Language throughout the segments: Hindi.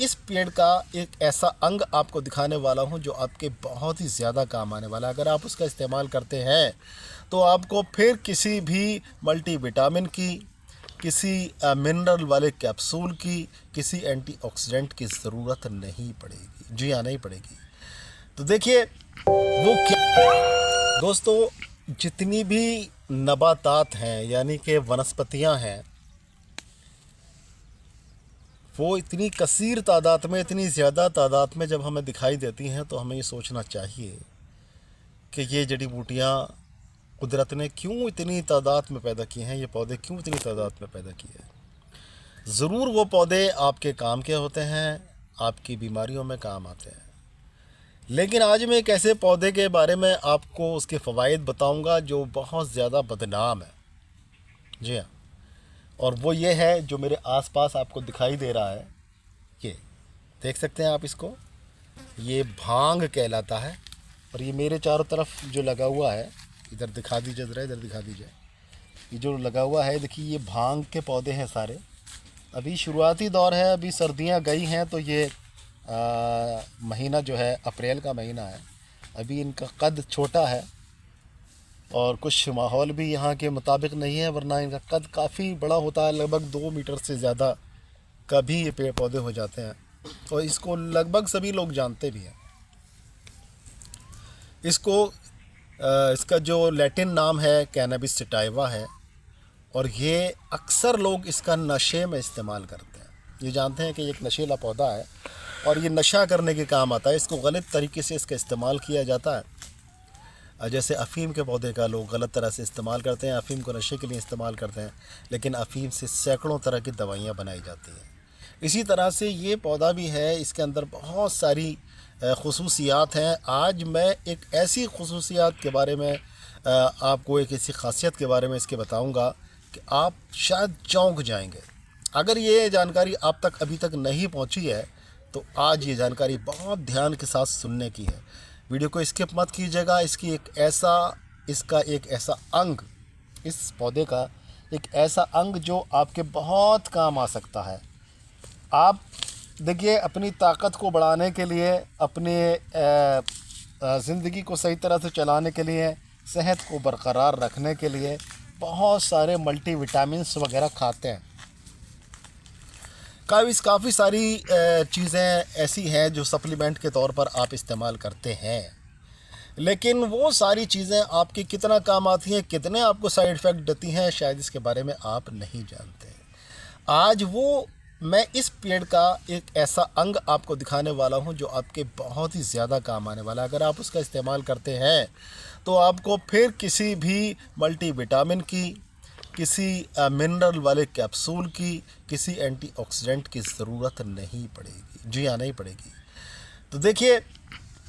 इस पेड़ का एक ऐसा अंग आपको दिखाने वाला हूं जो आपके बहुत ही ज़्यादा काम आने वाला है। अगर आप उसका इस्तेमाल करते हैं तो आपको फिर किसी भी मल्टीविटामिन की, किसी मिनरल वाले कैप्सूल की, किसी एंटीऑक्सीडेंट की ज़रूरत नहीं पड़ेगी। जी हाँ, नहीं पड़ेगी। तो देखिए वो क्या दोस्तों, जितनी भी नबातात हैं यानी कि वनस्पतियां हैं, वो इतनी कसीर तादाद में, इतनी ज़्यादा तादाद में जब हमें दिखाई देती हैं तो हमें ये सोचना चाहिए कि ये जड़ी बूटियाँ कुदरत ने क्यों इतनी तादाद में पैदा की हैं, ये पौधे क्यों इतनी तादाद में पैदा किए हैं। ज़रूर वो पौधे आपके काम के होते हैं, आपकी बीमारियों में काम आते हैं, लेकिन आज मैं एक ऐसे पौधे के बारे में आपको उसके फ़वाइद बताऊंगा जो बहुत ज़्यादा बदनाम है। जी हाँ, और वो ये है जो मेरे आसपास आपको दिखाई दे रहा है, ये देख सकते हैं आप इसको, ये भांग कहलाता है। और ये मेरे चारों तरफ जो लगा हुआ है, इधर दिखा दीजिए, ज़रा इधर दिखा दीजिए, ये जो लगा हुआ है देखिए, ये भांग के पौधे हैं सारे। अभी शुरुआती दौर है, अभी सर्दियां गई हैं, तो ये महीना जो है अप्रैल का महीना है, अभी इनका कद छोटा है और कुछ माहौल भी यहाँ के मुताबिक नहीं है, वरना इनका कद काफ़ी बड़ा होता है, लगभग 2 मीटर से ज़्यादा का भी ये पेड़ पौधे हो जाते हैं। और इसको लगभग सभी लोग जानते भी हैं। इसका जो लैटिन नाम है कैनबिस सटाइवा है, और ये अक्सर लोग इसका नशे में इस्तेमाल करते हैं। ये जानते हैं कि ये एक नशीला पौधा है और ये नशा करने के काम आता है। इसको गलत तरीके से इसका इस्तेमाल किया जाता है। जैसे अफ़ीम के पौधे का लोग गलत तरह से इस्तेमाल करते हैं, अफ़ीम को नशे के लिए इस्तेमाल करते हैं, लेकिन अफ़ीम से सैकड़ों तरह की दवाइयाँ बनाई जाती हैं। इसी तरह से ये पौधा भी है, इसके अंदर बहुत सारी ख़ुसूसियात हैं। आज मैं एक ऐसी ख़ुसूसियात के बारे में आपको, एक ऐसी ख़ासियत के बारे में इसके बताऊंगा कि आप शायद चौंक जाएंगे। अगर ये जानकारी आप तक अभी तक नहीं पहुंची है तो आज ये जानकारी बहुत ध्यान के साथ सुनने की है। वीडियो को स्किप मत कीजिएगा। इसका एक ऐसा अंग, इस पौधे का एक ऐसा अंग जो आपके बहुत काम आ सकता है। आप देखिए, अपनी ताकत को बढ़ाने के लिए, अपने ज़िंदगी को सही तरह से चलाने के लिए, सेहत को बरकरार रखने के लिए बहुत सारे मल्टीविटामिन्स वगैरह खाते हैं। काफ़ी सारी चीज़ें ऐसी हैं जो सप्लीमेंट के तौर पर आप इस्तेमाल करते हैं, लेकिन वो सारी चीज़ें आपके कितना काम आती हैं, कितने आपको साइड इफ़ेक्ट देती हैं, शायद इसके बारे में आप नहीं जानते। आज मैं इस पेड़ का एक ऐसा अंग आपको दिखाने वाला हूं जो आपके बहुत ही ज़्यादा काम आने वाला है। अगर आप उसका इस्तेमाल करते हैं तो आपको फिर किसी भी मल्टीविटामिन की, किसी मिनरल वाले कैप्सूल की, किसी एंटीऑक्सीडेंट की ज़रूरत नहीं पड़ेगी। जी हाँ, नहीं पड़ेगी। तो देखिए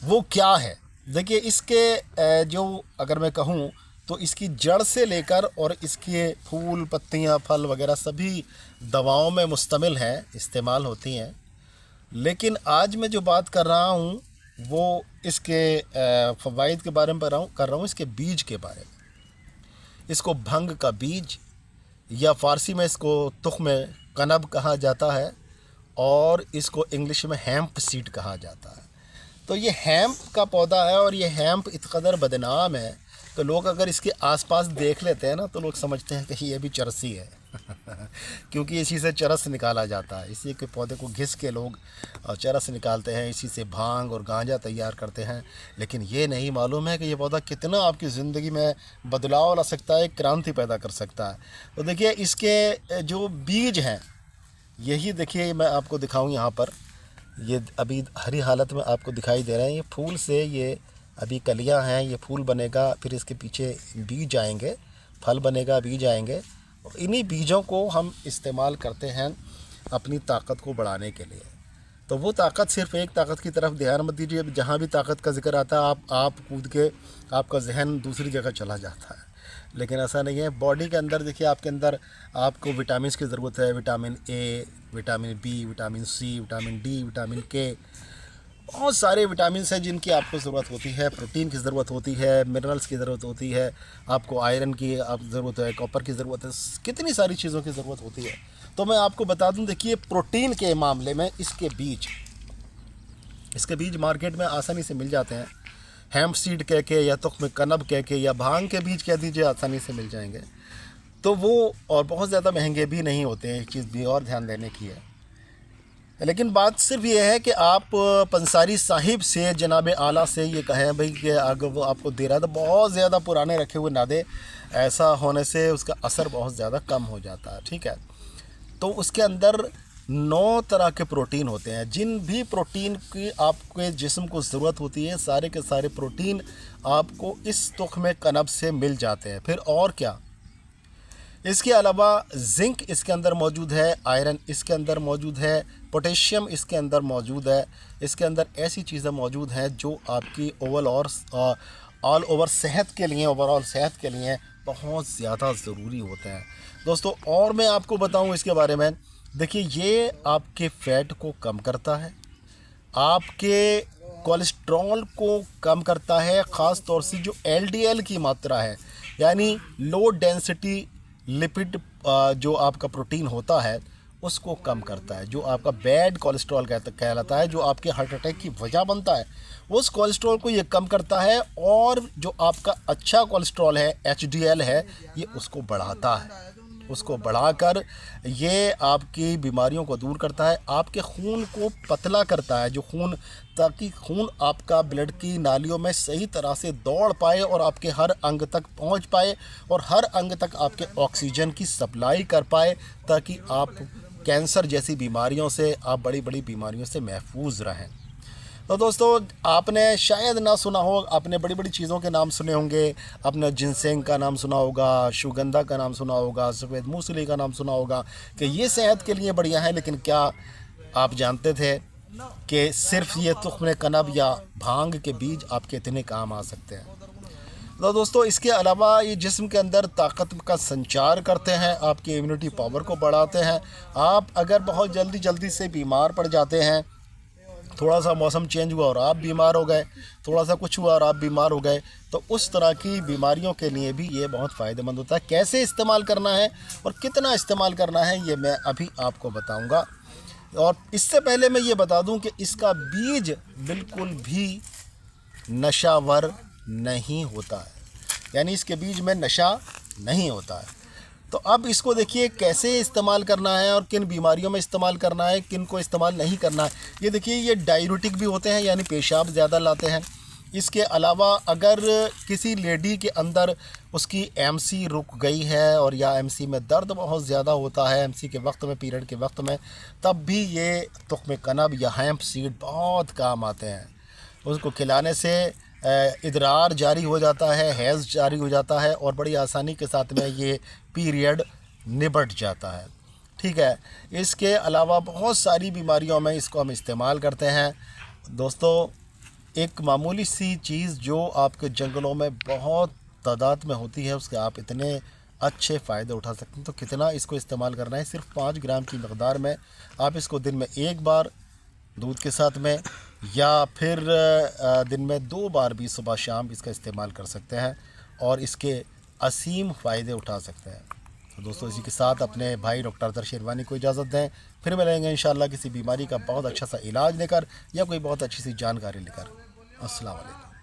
वो क्या है। देखिए इसके जो अगर मैं कहूँ तो इसकी जड़ से लेकर और इसके फूल, पत्तियाँ, फल वगैरह सभी दवाओं में मुश्तमिल हैं, इस्तेमाल होती हैं। लेकिन आज मैं जो बात कर रहा हूँ वो इसके फ़वाइद के बारे में कर रहा हूँ, इसके बीज के बारे में। इसको भंग का बीज, या फ़ारसी में इसको तुख्म कनब कहा जाता है, और इसको इंग्लिश में हैम्प सीड कहा जाता है। तो ये हैम्प का पौधा है और ये हैम्प इस कदर बदनाम है तो लोग अगर इसके आसपास देख लेते हैं ना तो लोग समझते हैं कि ये भी चरसी है क्योंकि इसी से चरस निकाला जाता है। इसी के पौधे को घिस के लोग चरस निकालते हैं, इसी से भांग और गांजा तैयार करते हैं। लेकिन ये नहीं मालूम है कि ये पौधा कितना आपकी ज़िंदगी में बदलाव ला सकता है, क्रांति पैदा कर सकता है। तो देखिए इसके जो बीज हैं, यही देखिए मैं आपको दिखाऊँ यहाँ पर, ये अभी हरी हालत में आपको दिखाई दे रहे हैं। ये फूल से, ये अभी कलियां हैं, ये फूल बनेगा, फिर इसके पीछे बीज आएंगे, फल बनेगा, बीज आएंगे। और इन्हीं बीजों को हम इस्तेमाल करते हैं अपनी ताकत को बढ़ाने के लिए। तो वो ताकत, सिर्फ एक ताकत की तरफ ध्यान मत दीजिए। जहाँ भी ताकत का जिक्र आता है आप कूद के, आपका जहन दूसरी जगह चला जाता है, लेकिन ऐसा नहीं है। बॉडी के अंदर देखिए, आपके अंदर आपको विटामिन की ज़रूरत है, vitamin A, vitamin B, vitamin C, vitamin D, vitamin K, बहुत सारे विटामिन हैं जिनकी आपको ज़रूरत होती है। प्रोटीन की ज़रूरत होती है, मिनरल्स की ज़रूरत होती है, आपको आयरन की ज़रूरत है, कॉपर की ज़रूरत है, कितनी सारी चीज़ों की ज़रूरत होती है। तो मैं आपको बता दूं, देखिए प्रोटीन के मामले में इसके बीज मार्केट में आसानी से मिल जाते हैं। हेम्प सीड कह के या तुख्म कनब कह के या भांग के बीज कह दीजिए, आसानी से मिल जाएंगे। तो वो और बहुत ज़्यादा महंगे भी नहीं होते हैं, एक चीज़ भी और ध्यान देने की है। लेकिन बात सिर्फ ये है कि आप पंसारी साहिब से, जनाब आला से ये कहें भाई कि अगर वो आपको दे रहा है तो बहुत ज़्यादा पुराने रखे हुए ना दे। ऐसा होने से उसका असर बहुत ज़्यादा कम हो जाता है, ठीक है। तो उसके अंदर 9 तरह के प्रोटीन होते हैं। जिन भी प्रोटीन की आपके जिस्म को ज़रूरत होती है, सारे के सारे प्रोटीन आपको इस तुख्म कनब से मिल जाते हैं। फिर और क्या, इसके अलावा जिंक इसके अंदर मौजूद है, आयरन इसके अंदर मौजूद है, पोटेशियम इसके अंदर मौजूद है। इसके अंदर ऐसी चीज़ें मौजूद हैं जो आपकी ऑल ओवर सेहत के लिए, ओवरऑल सेहत के लिए बहुत ज़्यादा ज़रूरी होते हैं दोस्तों। और मैं आपको बताऊं इसके बारे में, देखिए ये आपके फ़ैट को कम करता है, आपके कोलेस्ट्रॉल को कम करता है, ख़ास तौर से जो LDL की मात्रा है, यानी लो डेंसिटी लिपिड जो आपका प्रोटीन होता है उसको कम करता है। जो आपका बैड कोलेस्ट्रॉल कहलाता है, जो आपके हार्ट अटैक की वजह बनता है, उस कोलेस्ट्रॉल को ये कम करता है। और जो आपका अच्छा कोलेस्ट्रॉल है, HDL है, ये उसको बढ़ाता है। उसको बढ़ाकर ये आपकी बीमारियों को दूर करता है, आपके खून को पतला करता है, जो खून, ताकि खून आपका ब्लड की नालियों में सही तरह से दौड़ पाए और आपके हर अंग तक पहुंच पाए और हर अंग तक आपके ऑक्सीजन की सप्लाई कर पाए, ताकि आप कैंसर जैसी बीमारियों से, आप बड़ी बड़ी बीमारियों से महफूज रहें। तो दोस्तों, आपने शायद ना सुना हो, आपने बड़ी बड़ी चीज़ों के नाम सुने होंगे। आपने जिनसेंग का नाम सुना होगा, शुगंधा का नाम सुना होगा, सफ़ेद मूसली का नाम सुना होगा कि ये सेहत के लिए बढ़िया है। लेकिन क्या आप जानते थे कि सिर्फ ये तुख्म कनब या भांग के बीज आपके इतने काम आ सकते हैं? तो दोस्तों, इसके अलावा ये जिस्म के अंदर ताकत का संचार करते हैं, आपकी इम्यूनिटी पावर को बढ़ाते हैं। आप अगर बहुत जल्दी से बीमार पड़ जाते हैं, थोड़ा सा मौसम चेंज हुआ और आप बीमार हो गए, थोड़ा सा कुछ हुआ और आप बीमार हो गए, तो उस तरह की बीमारियों के लिए भी ये बहुत फ़ायदेमंद होता है। कैसे इस्तेमाल करना है और कितना इस्तेमाल करना है, ये मैं अभी आपको बताऊंगा। और इससे पहले मैं ये बता दूं कि इसका बीज बिल्कुल भी नशावर नहीं होता है, यानी इसके बीज में नशा नहीं होता है। तो अब इसको देखिए कैसे इस्तेमाल करना है और किन बीमारियों में इस्तेमाल करना है, किन को इस्तेमाल नहीं करना है। ये देखिए, ये डाययूरेटिक भी होते हैं, यानी पेशाब ज़्यादा लाते हैं। इसके अलावा अगर किसी लेडी के अंदर उसकी MC रुक गई है और या MC में दर्द बहुत ज़्यादा होता है, MC के वक्त में, पीरियड के वक्त में, तब भी ये तुख्म कनब या हेम्प सीड बहुत काम आते हैं। उसको खिलाने से इदरार जारी हो जाता है, हैज़ जारी हो जाता है और बड़ी आसानी के साथ में ये पीरियड निबट जाता है, ठीक है। इसके अलावा बहुत सारी बीमारियों में इसको हम इस्तेमाल करते हैं दोस्तों। एक मामूली सी चीज़ जो आपके जंगलों में बहुत तादाद में होती है, उसके आप इतने अच्छे फ़ायदे उठा सकते हैं। तो कितना इसको इस्तेमाल करना है, सिर्फ 5 ग्राम की मकदार में आप इसको दिन में 1 बार दूध के साथ में, या फिर दिन में 2 बार भी सुबह शाम इसका इस्तेमाल कर सकते हैं और इसके असीम फ़ायदे उठा सकते हैं। तो दोस्तों, इसी के साथ अपने भाई डॉक्टर अतर शेरवानी को इजाज़त दें। फिर मिलेंगे इंशाअल्लाह किसी बीमारी का बहुत अच्छा सा इलाज लेकर या कोई बहुत अच्छी सी जानकारी लेकर। अस्सलाम वालेकुम।